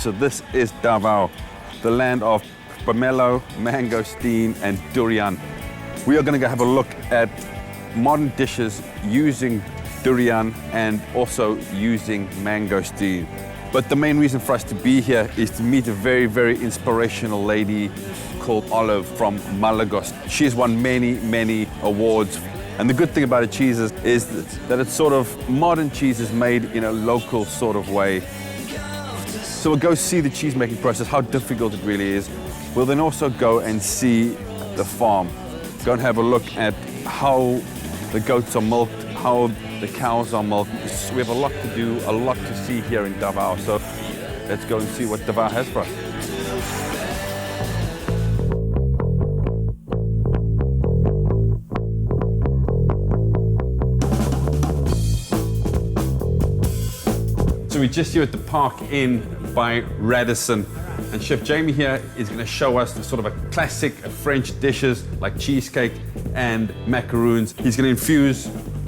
So this is Davao, the land of pomelo, mangosteen, and durian. We are going to go have a look at modern dishes using durian and also using mangosteen. But the main reason for us to be here is to meet a very, very inspirational lady called Olive from Malagos. She's won many, many awards. And the good thing about a cheese is that it's sort of modern cheese is made in a local sort of way. So we'll go see the cheese making process, how difficult it really is. We'll then also go and see the farm. Go and have a look at how the goats are milked, how the cows are milked. We have a lot to do, a lot to see here in Davao. So let's go and see what Davao has for us. So we're just here at the Park Inn by Radisson. And Chef Jamie here is going to show us the sort of a classic French dishes like cheesecake and macaroons. He's going to infuse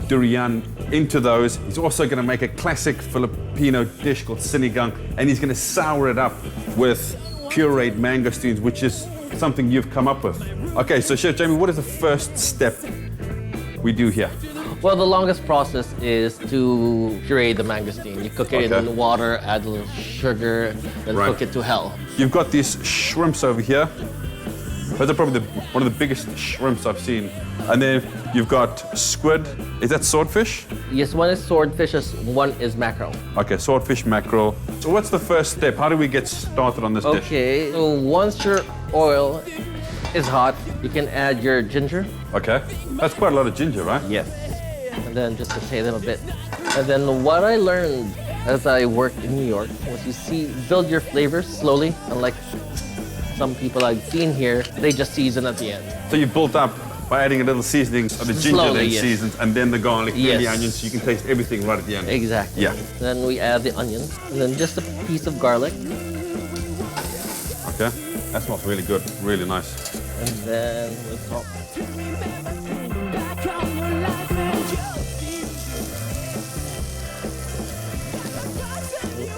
durian into those. He's also going to make a classic Filipino dish called sinigang, and he's going to sour it up with pureed mangosteens, which is something you've come up with. Okay, so Chef Jamie, what is the first step we do here? Well, the longest process is to puree the mangosteen. You cook it in water, add a little sugar, then cook it to hell. You've got these shrimps over here. Those are probably one of the biggest shrimps I've seen. And then you've got squid. Is that swordfish? Yes, one is swordfish, one is mackerel. Okay, swordfish, mackerel. So what's the first step? How do we get started on this dish? Okay, so once your oil is hot, you can add your ginger. Okay, that's quite a lot of ginger, right? Yes. And then just saute them a bit. And then what I learned as I worked in New York was build your flavors slowly, unlike some people I've seen here, they just season at the end. So you built up by adding a little seasoning, so the ginger Slowly, then seasons, and then the garlic, then the onions, so you can taste everything right at the end. Exactly. Yeah. Then we add the onions, and then just a piece of garlic. Okay, that smells really good, really nice. And then the salt.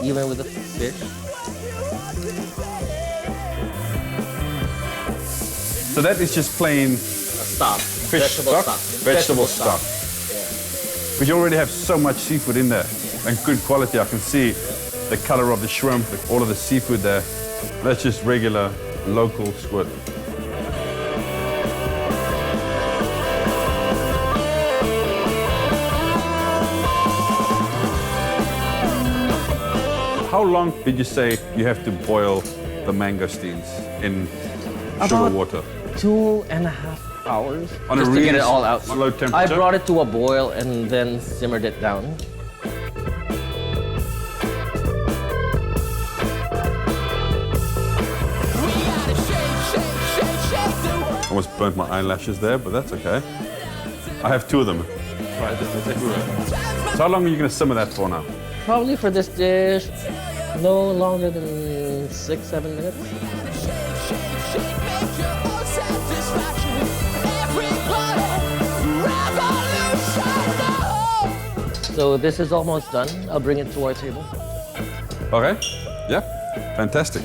Even with the fish. So that is just plain Stock. fish Vegetable stock? stock. Vegetable stock. Yeah. But you already have so much seafood in there, and good quality. I can see the color of the shrimp, all of the seafood there. That's just regular, local squid. How long did you say you have to boil the mangosteens in sugar water? 2.5 hours. On just a to really get it all out. low temperature? I brought it to a boil and then simmered it down. Almost burnt my eyelashes there, but that's okay. I have two of them. Right, that's everywhere. So how long are you going to simmer that for now? Probably for this dish, no longer than 6-7 minutes. So this is almost done. I'll bring it to our table. Okay, yeah, fantastic.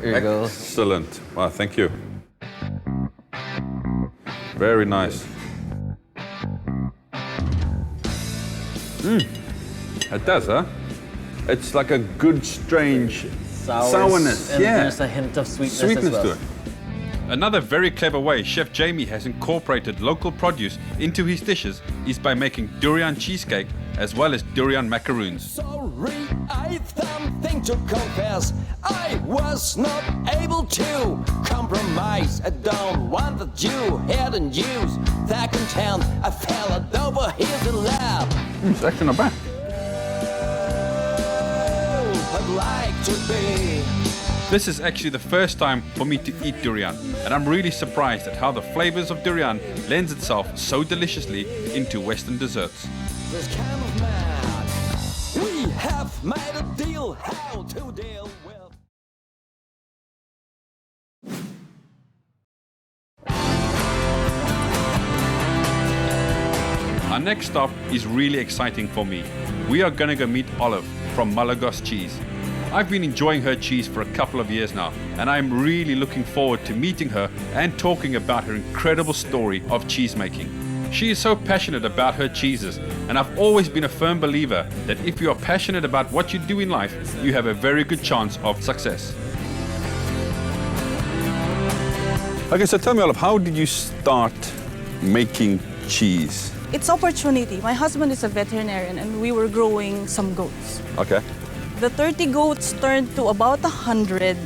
Here you go. Excellent. Wow, thank you. Very nice. It does, huh? It's like a good, strange sourness. And yeah. there's a hint of sweetness as well. to it. Another very clever way Chef Jamie has incorporated local produce into his dishes is by making durian cheesecake as well as durian macaroons. Sorry, I have something to confess. I was not able to compromise. I don't want that you hadn't used that content. I fell over here to laugh. It's actually not bad. I'd like to be This is actually the first time for me to eat durian, and I'm really surprised at how the flavors of durian lends itself so deliciously into Western desserts. This kind of man, we have made a deal how to deal with. Our next stop is really exciting for me. We are gonna go meet Olive from Malagos Cheese. I've been enjoying her cheese for a couple of years now, and I'm really looking forward to meeting her and talking about her incredible story of cheese making. She is so passionate about her cheeses, and I've always been a firm believer that if you are passionate about what you do in life, you have a very good chance of success. Okay, so tell me, Olive, how did you start making cheese? It's opportunity. My husband is a veterinarian and we were growing some goats. Okay. The 30 goats turned to about 100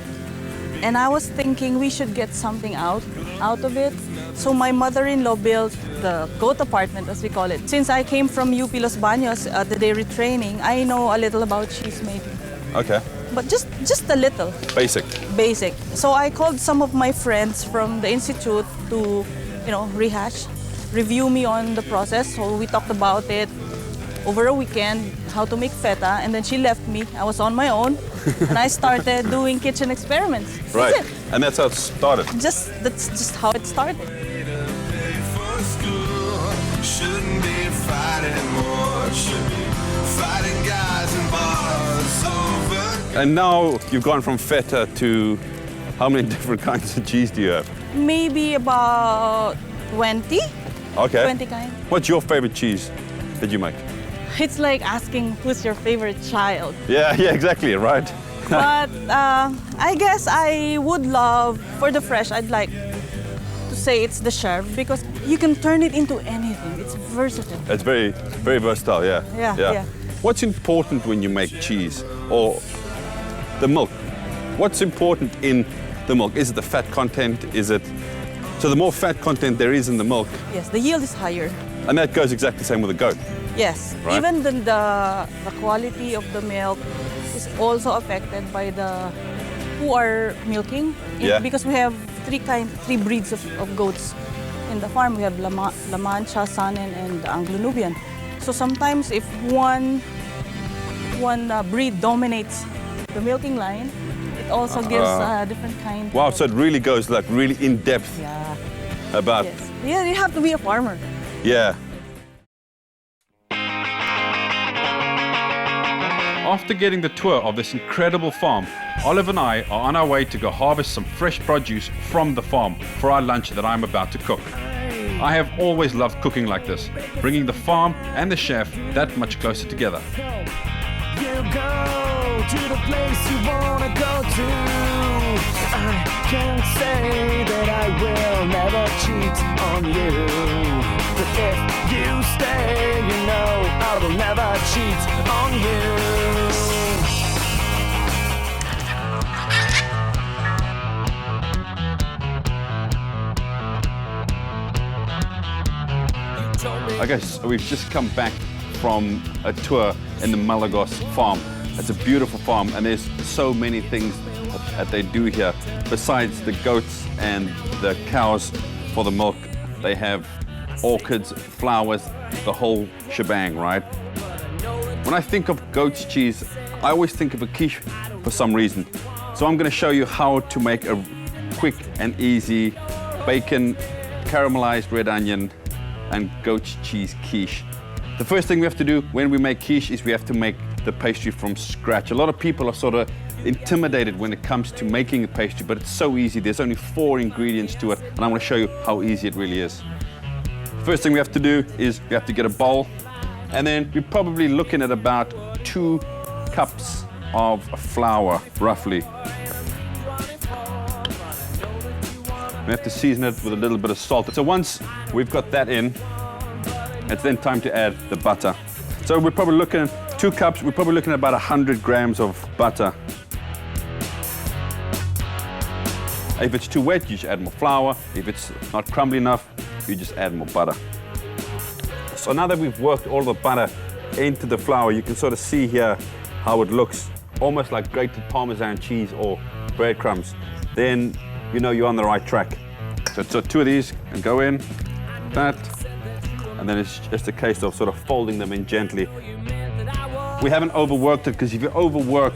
and I was thinking we should get something out of it. So my mother-in-law built the goat apartment, as we call it. Since I came from UP Los Baños at the dairy training, I know a little about cheese making. Okay. But just a little. Basic. Basic. So I called some of my friends from the institute to, review me on the process. So we talked about it over a weekend, how to make feta, and then she left me. I was on my own, and I started doing kitchen experiments. Right. That's it. And that's how it started. That's just how it started. Shouldn't be fighting more, should be fighting guys in bars over. And now you've gone from feta to how many different kinds of cheese do you have? Maybe about 20. Okay. 20 kinds. What's your favorite cheese that you make? It's like asking who's your favorite child. Yeah, exactly, right. But I guess I would love, for the fresh, I'd like to say it's the chef because you can turn it into anything. It's versatile. It's very, very versatile, yeah. Yeah. What's important when you make cheese or the milk? What's important in the milk? Is it the fat content? So the more fat content there is in the milk, Yes, the yield is higher. and that goes exactly the same with the goat. Yes, Right. even the quality of the milk is also affected by the who are milking. Yeah. Because we have three breeds of goats in the farm. We have La Mancha, Saanen, and Anglo-Nubian. So sometimes if one breed dominates the milking line, it also gives a different kind. Wow, of, so it really goes like really in depth yeah, about, yes. Yeah, you have to be a farmer. yeah. After getting the tour of this incredible farm, Olive and I are on our way to go harvest some fresh produce from the farm for our lunch that I'm about to cook. I have always loved cooking like this, bringing the farm and the chef that much closer together. You go to the place you wanna go to. I can say that I will never cheat on you. But if you stay, you know I will never cheat on you. Okay, so we've just come back from a tour in the Malagos farm. It's a beautiful farm and there's so many things that they do here. Besides the goats and the cows for the milk, they have orchids, flowers, the whole shebang, right? When I think of goat's cheese, I always think of a quiche for some reason. So I'm going to show you how to make a quick and easy bacon, caramelized red onion, and goat's cheese quiche. The first thing we have to do when we make quiche is we have to make the pastry from scratch. A lot of people are sort of intimidated when it comes to making a pastry, but it's so easy. There's only 4 ingredients to it, and I'm going to show you how easy it really is. First thing we have to do is we have to get a bowl, and then we're probably looking at about 2 cups of flour, roughly. We have to season it with a little bit of salt. So once we've got that in, it's then time to add the butter. So we're probably looking at 2 cups, we're probably looking at about 100 grams of butter. If it's too wet, you just add more flour. If it's not crumbly enough, you just add more butter. So now that we've worked all the butter into the flour, you can sort of see here how it looks, almost like grated Parmesan cheese or breadcrumbs, then you know you're on the right track. So 2 of these and go in, that, and then it's just a case of sort of folding them in gently. We haven't overworked it, because if you overwork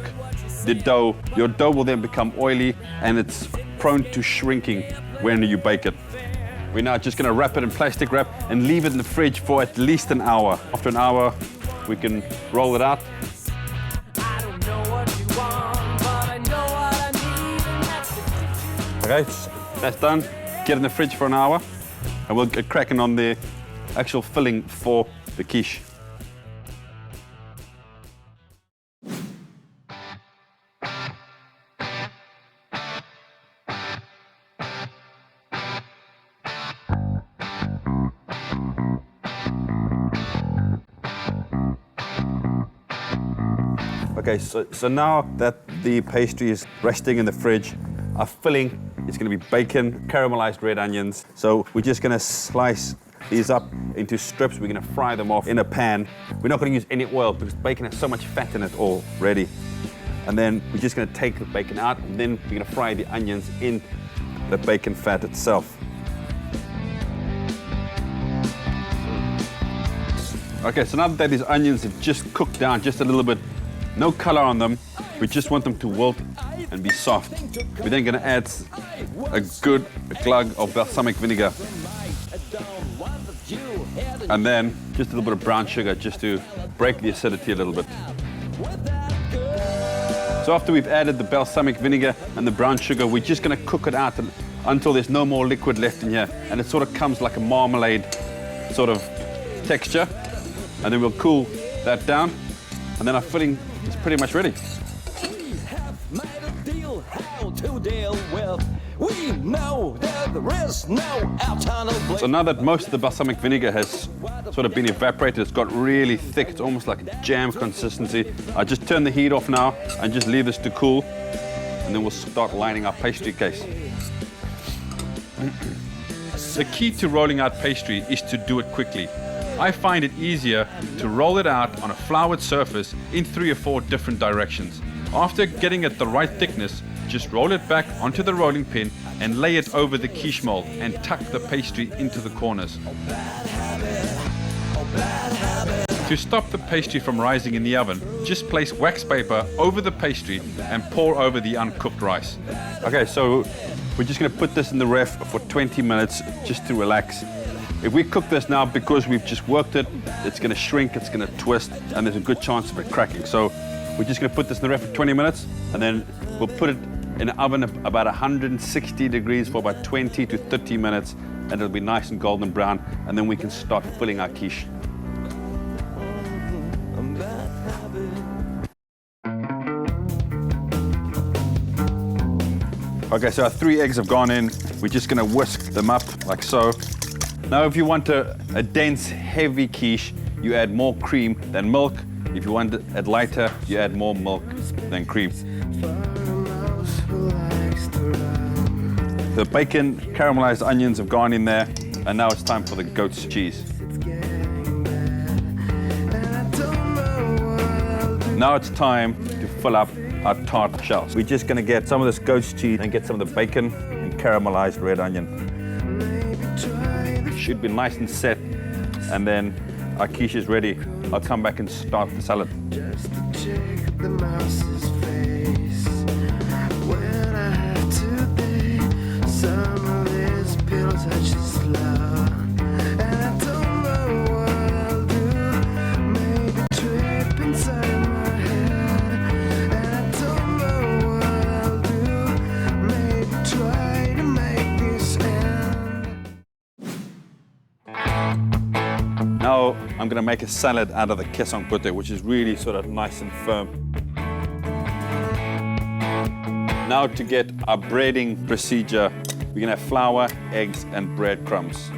the dough, your dough will then become oily and it's prone to shrinking when you bake it. We're now just going to wrap it in plastic wrap and leave it in the fridge for at least an hour. After an hour, we can roll it out. Okay, that's done. Get it in the fridge for an hour, and we'll get cracking on the actual filling for the quiche. Okay, so now that the pastry is resting in the fridge, our filling is going to be bacon, caramelized red onions. So we're just going to slice these up into strips. We're going to fry them off in a pan. We're not going to use any oil because bacon has so much fat in it already. And then we're just going to take the bacon out, and then we're going to fry the onions in the bacon fat itself. Okay, so now that these onions have just cooked down just a little bit, no color on them, we just want them to wilt and be soft. We're then going to add a good glug of balsamic vinegar. And then just a little bit of brown sugar just to break the acidity a little bit. So after we've added the balsamic vinegar and the brown sugar, we're just going to cook it out until there's no more liquid left in here. And it sort of comes like a marmalade sort of texture. And then we'll cool that down. And then our filling is pretty much ready. We have made a deal how to deal with. We know that there is no alternative. So now that most of the balsamic vinegar has sort of been evaporated, it's got really thick, it's almost like a jam consistency. I just turn the heat off now and just leave this to cool, and then we'll start lining our pastry case. The key to rolling out pastry is to do it quickly. I find it easier to roll it out on a floured surface in 3 or 4 different directions. After getting it the right thickness, just roll it back onto the rolling pin and lay it over the quiche mold and tuck the pastry into the corners. To stop the pastry from rising in the oven, just place wax paper over the pastry and pour over the uncooked rice. Okay, so we're just going to put this in the ref for 20 minutes just to relax. If we cook this now, because we've just worked it, it's going to shrink, it's going to twist, and there's a good chance of it cracking. So we're just going to put this in the ref for 20 minutes, and then we'll put it in an oven of about 160 degrees for about 20 to 30 minutes, and it'll be nice and golden brown, and then we can start filling our quiche. Okay, so our 3 eggs have gone in. We're just going to whisk them up like so. Now, if you want a dense, heavy quiche, you add more cream than milk. If you want it lighter, you add more milk than cream. The bacon, caramelized onions have gone in there, and now it's time for the goat's cheese. Now it's time to fill up our tart shells. We're just going to get some of this goat's cheese and get some of the bacon and caramelized red onion. Should be nice and set, and then our quiche is ready. I'll come back and start the salad. Just to check the mouse's face. When I have to be, some of these pills I just love. And I don't know what I'll do. Maybe trip inside my head. And I don't know what I'll do. Maybe try to make this end. Now I'm going to make a salad out of the caisson pâté, which is really sort of nice and firm. Now to get our breading procedure, we're going to have flour, eggs, and breadcrumbs.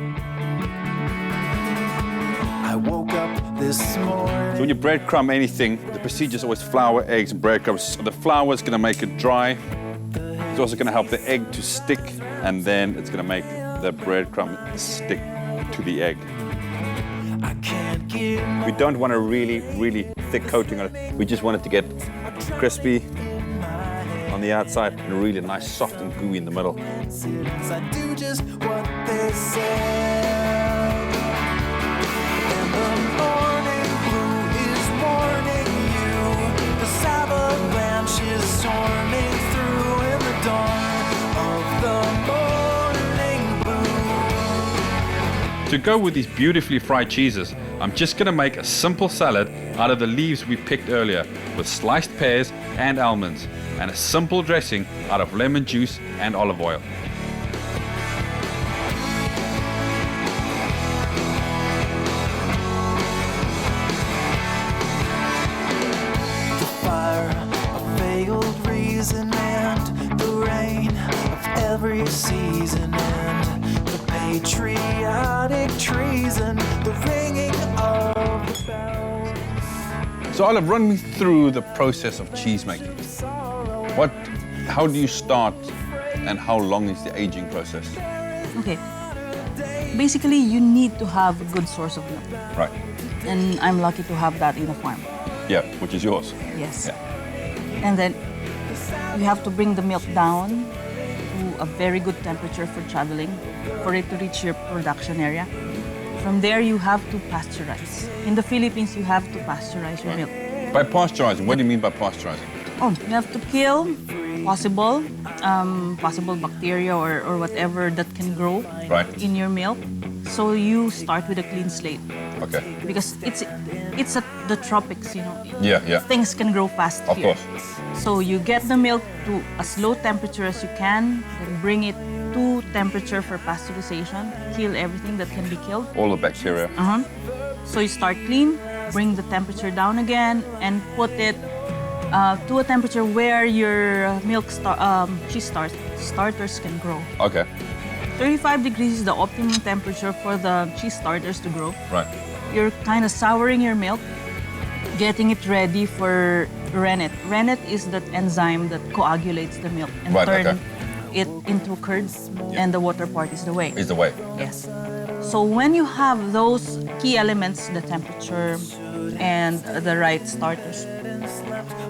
I woke up this morning. So when you breadcrumb anything, the procedure is always flour, eggs, and breadcrumbs. So the flour is going to make it dry. It's also going to help the egg to stick, and then it's going to make the breadcrumb stick to the egg. We don't want a really, really thick coating on it. We just want it to get crispy on the outside and really nice, soft and gooey in the middle. I do just what they said. And the morning blue is warning you. The avalanche is storming through in the dawn of the morning blue. To go with these beautifully fried cheeses, I'm just gonna make a simple salad out of the leaves we picked earlier with sliced pears and almonds, and a simple dressing out of lemon juice and olive oil. The fire of veiled reason and the rain of every season and the patriotic treason, the ringing of the bells. So Olive, run me through the process of cheese making. How do you start and how long is the aging process? Okay. Basically, you need to have a good source of milk. Right. And I'm lucky to have that in the farm. Yeah, which is yours. Yes. Yeah. And then you have to bring the milk down to a very good temperature for traveling, for it to reach your production area. From there, you have to pasteurize. In the Philippines, you have to pasteurize your milk. By pasteurizing, what do you mean by pasteurizing? Oh, you have to kill possible bacteria or whatever that can grow Right. in your milk. So you start with a clean slate Okay. because it's the tropics, you know. Yeah. Things can grow fast Of here. course. So you get the milk to as low temperature as you can, then bring it to temperature for pasteurization, kill everything that can be killed. All the bacteria. So you start clean, bring the temperature down again, and put it to a temperature where your cheese starters can grow. Okay. 35 degrees is the optimum temperature for the cheese starters to grow. Right. You're kind of souring your milk, getting it ready for rennet. Rennet is that enzyme that coagulates the milk and Right, turn okay. it into curd, and the water part is the whey. Is the way. Yes. So when you have those key elements, the temperature and the right starters,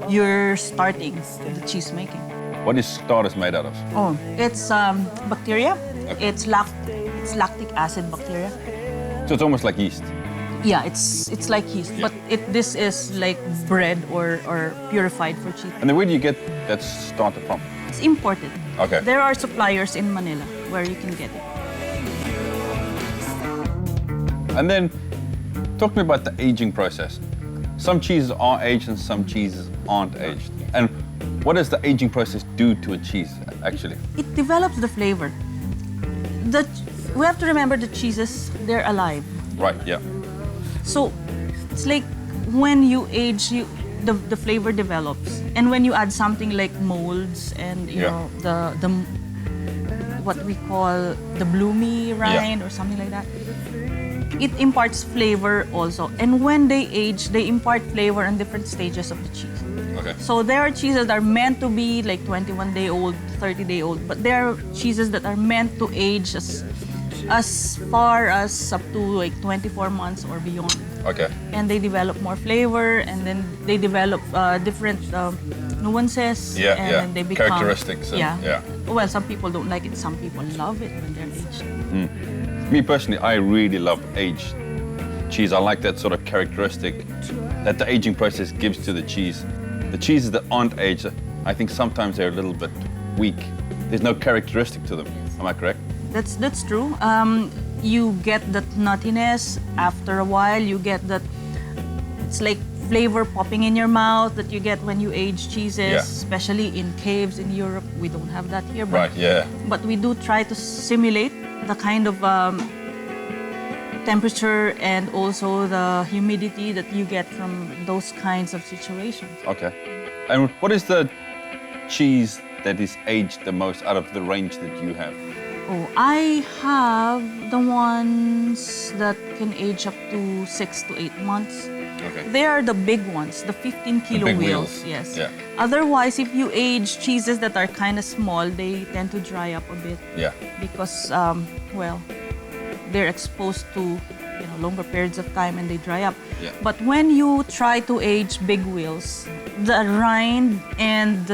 you're starting the cheese making. What is starters made out of? Oh, it's bacteria. It's lactic acid bacteria. So it's almost like yeast. Yeah, it's like yeast, but this is like bread or purified for cheese. And then where do you get that starter from? It's imported. Okay. There are suppliers in Manila where you can get it. And then talk to me about the aging process. Some cheeses are aged and some cheeses aren't aged. And what does the aging process do to a cheese, actually? It develops the flavor. We have to remember the cheeses, they're alive. Right, yeah. So it's like when you age, the flavor develops. And when you add something like molds and you Yeah. know the what we call the bloomy rind or something like that, it imparts flavor also. And when they age, they impart flavor in different stages of the cheese. Okay. So there are cheeses that are meant to be like 21-day-old, 30-day-old, but there are cheeses that are meant to age as far as up to like 24 months or beyond. Okay. And they develop more flavor, and then they develop different nuances. Yeah, and yeah. then they become Characteristics and- yeah. Well, some people don't like it. Some people love it when they're aged. Me personally, I really love aged cheese. I like that sort of characteristic that the aging process gives to the cheese. The cheeses that aren't aged, I think sometimes they're a little bit weak. There's no characteristic to them. Am I correct? That's true. You get that nuttiness after a while. You get that, it's like flavor popping in your mouth that you get when you age cheeses, Yeah. especially in caves in Europe. We don't have that here. But, Right, yeah. But we do try to simulate the kind of temperature and also the humidity that you get from those kinds of situations. Okay. And what is the cheese that is aged the most out of the range that you have? Oh, I have the ones that can age up to 6 to 8 months. Okay. They are the big ones, the 15-kilo big wheels. wheels, Yes. yeah. Otherwise, if you age cheeses that are kind of small, they tend to dry up a bit Yeah. because, well, they're exposed to longer periods of time and they dry up. Yeah. But when you try to age big wheels, the rind and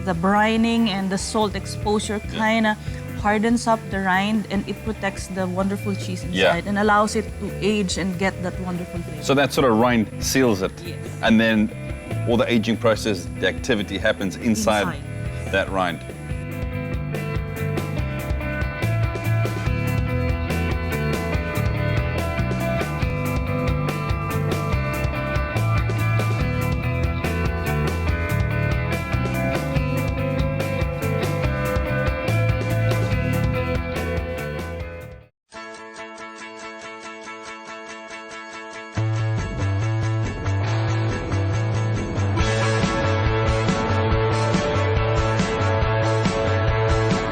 the brining and the salt exposure kind of hardens up the rind, and it protects the wonderful cheese inside and allows it to age and get that wonderful flavor. So that sort of rind seals it. Yes. And then all the aging process, the activity happens inside that rind.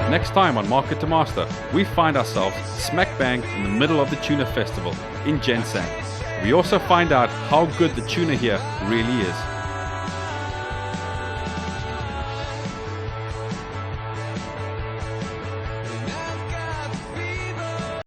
Next time on Market to Master, we find ourselves smack bang in the middle of the tuna festival in Ginseng. We also find out how good the tuna here really is.